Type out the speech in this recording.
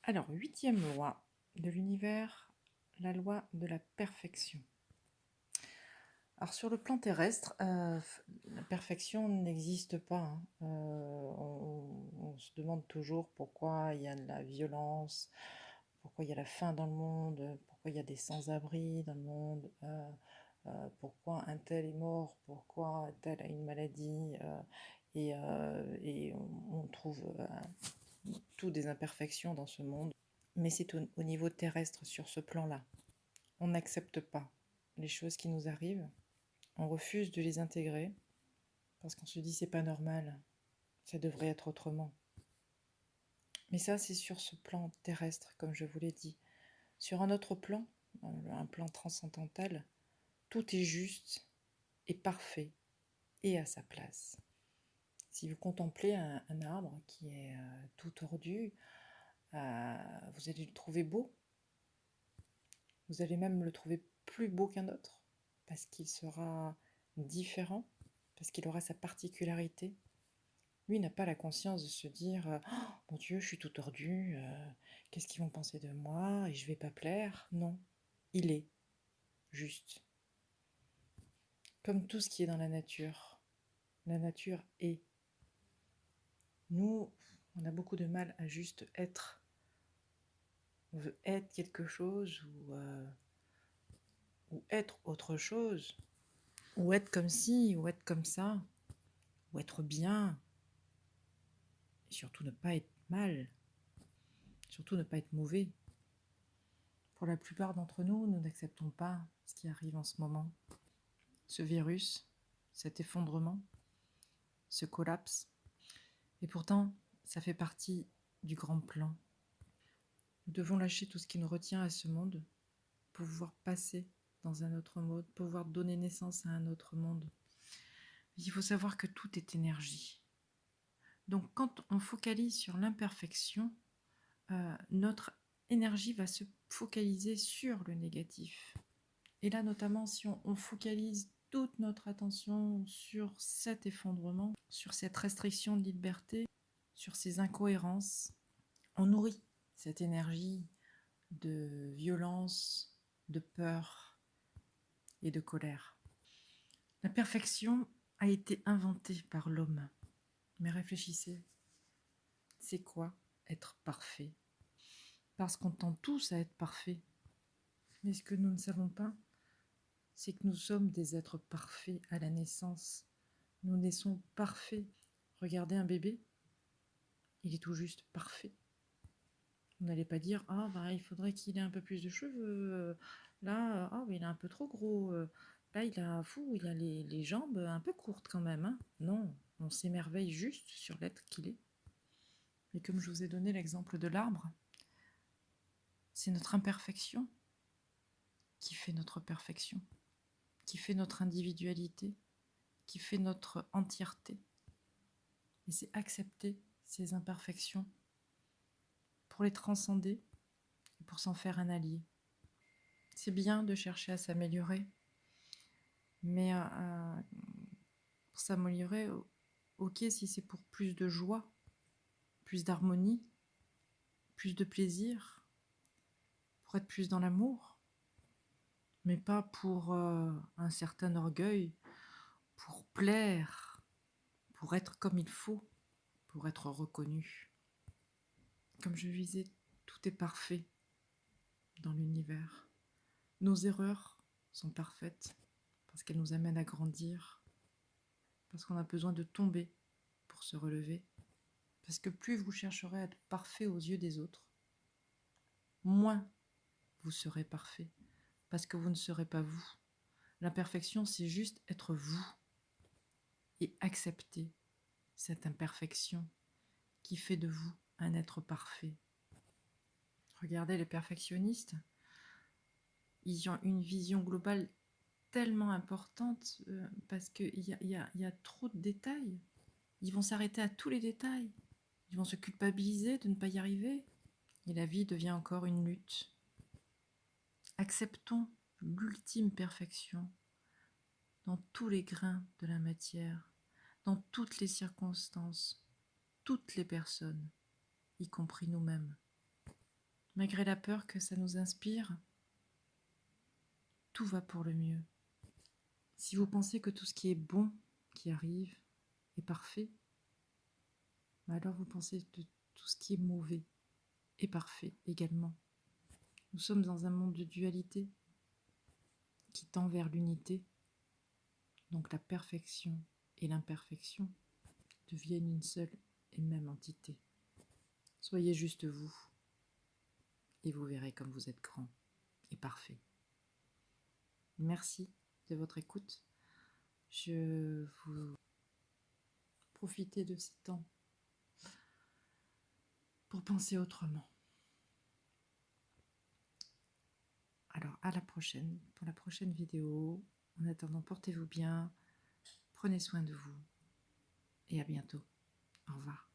Alors, huitième loi de l'univers, la loi de la perfection. Alors, sur le plan terrestre, la perfection n'existe pas, hein. On se demande toujours pourquoi il y a de la violence, pourquoi il y a la faim dans le monde, pourquoi il y a des sans-abri dans le monde, pourquoi un tel est mort, pourquoi un tel a une maladie, et on trouve tout des imperfections dans ce monde. Mais c'est au niveau terrestre, sur ce plan-là. On n'accepte pas les choses qui nous arrivent, on refuse de les intégrer, parce qu'on se dit c'est pas normal, ça devrait être autrement. Mais ça, c'est sur ce plan terrestre, comme je vous l'ai dit. Sur un autre plan, un plan transcendantal, tout est juste et parfait et à sa place. Si vous contemplez un arbre qui est tout tordu, vous allez le trouver beau. Vous allez même le trouver plus beau qu'un autre, parce qu'il sera différent, parce qu'il aura sa particularité. Lui n'a pas la conscience de se dire oh, mon Dieu, je suis tout tordu, qu'est-ce qu'ils vont penser de moi et je vais pas plaire. Non, il est juste. Comme tout ce qui est dans la nature est. Nous, on a beaucoup de mal à juste être. On veut être quelque chose ou être autre chose, ou être comme ci, ou être comme ça, ou être bien, et surtout ne pas être mal, surtout ne pas être mauvais. Pour la plupart d'entre nous, nous n'acceptons pas ce qui arrive en ce moment. Ce virus, cet effondrement, ce collapse. Et pourtant, ça fait partie du grand plan. Nous devons lâcher tout ce qui nous retient à ce monde pour pouvoir passer dans un autre monde, pour pouvoir donner naissance à un autre monde. Il faut savoir que tout est énergie. Donc quand on focalise sur l'imperfection, notre énergie va se focaliser sur le négatif. Et là, notamment, si on focalise toute notre attention sur cet effondrement, sur cette restriction de liberté, sur ces incohérences, on nourrit cette énergie de violence, de peur et de colère. La perfection a été inventée par l'homme. Mais réfléchissez, c'est quoi être parfait? Parce qu'on tend tous à être parfaits. Mais ce que nous ne savons pas, c'est que nous sommes des êtres parfaits à la naissance. Nous naissons parfaits. Regardez un bébé, il est tout juste parfait. Vous n'allez pas dire ah bah il faudrait qu'il ait un peu plus de cheveux. Là, ah il est un peu trop gros. Là il a les jambes un peu courtes quand même. Hein. Non, on s'émerveille juste sur l'être qu'il est. Et comme je vous ai donné l'exemple de l'arbre, c'est notre imperfection qui fait notre perfection, qui fait notre individualité, qui fait notre entièreté. Et c'est accepter ces imperfections pour les transcender et pour s'en faire un allié. C'est bien de chercher à s'améliorer, mais pour s'améliorer, ok, si c'est pour plus de joie, plus d'harmonie, plus de plaisir, pour être plus dans l'amour, mais pas pour un certain orgueil, pour plaire, pour être comme il faut, pour être reconnu. Comme je disais, tout est parfait dans l'univers. Nos erreurs sont parfaites parce qu'elles nous amènent à grandir, parce qu'on a besoin de tomber pour se relever, parce que plus vous chercherez à être parfait aux yeux des autres, moins vous serez parfait, parce que vous ne serez pas vous. L'imperfection, c'est juste être vous et accepter cette imperfection qui fait de vous un être parfait. Regardez les perfectionnistes, ils ont une vision globale tellement importante parce qu'il y a trop de détails. Ils vont s'arrêter à tous les détails. Ils vont se culpabiliser de ne pas y arriver. Et la vie devient encore une lutte. Acceptons l'ultime perfection dans tous les grains de la matière, dans toutes les circonstances, toutes les personnes, y compris nous-mêmes. malgré la peur que ça nous inspire, tout va pour le mieux. Si vous pensez que tout ce qui est bon qui arrive est parfait, alors vous pensez que tout ce qui est mauvais est parfait également. Nous sommes dans un monde de dualité qui tend vers l'unité. Donc la perfection et l'imperfection deviennent une seule et même entité. Soyez juste vous, et vous verrez comme vous êtes grand et parfait. Merci de votre écoute. Je vous profite de ces temps pour penser autrement. Alors à la prochaine, pour la prochaine vidéo. En attendant, portez-vous bien, prenez soin de vous et à bientôt. Au revoir.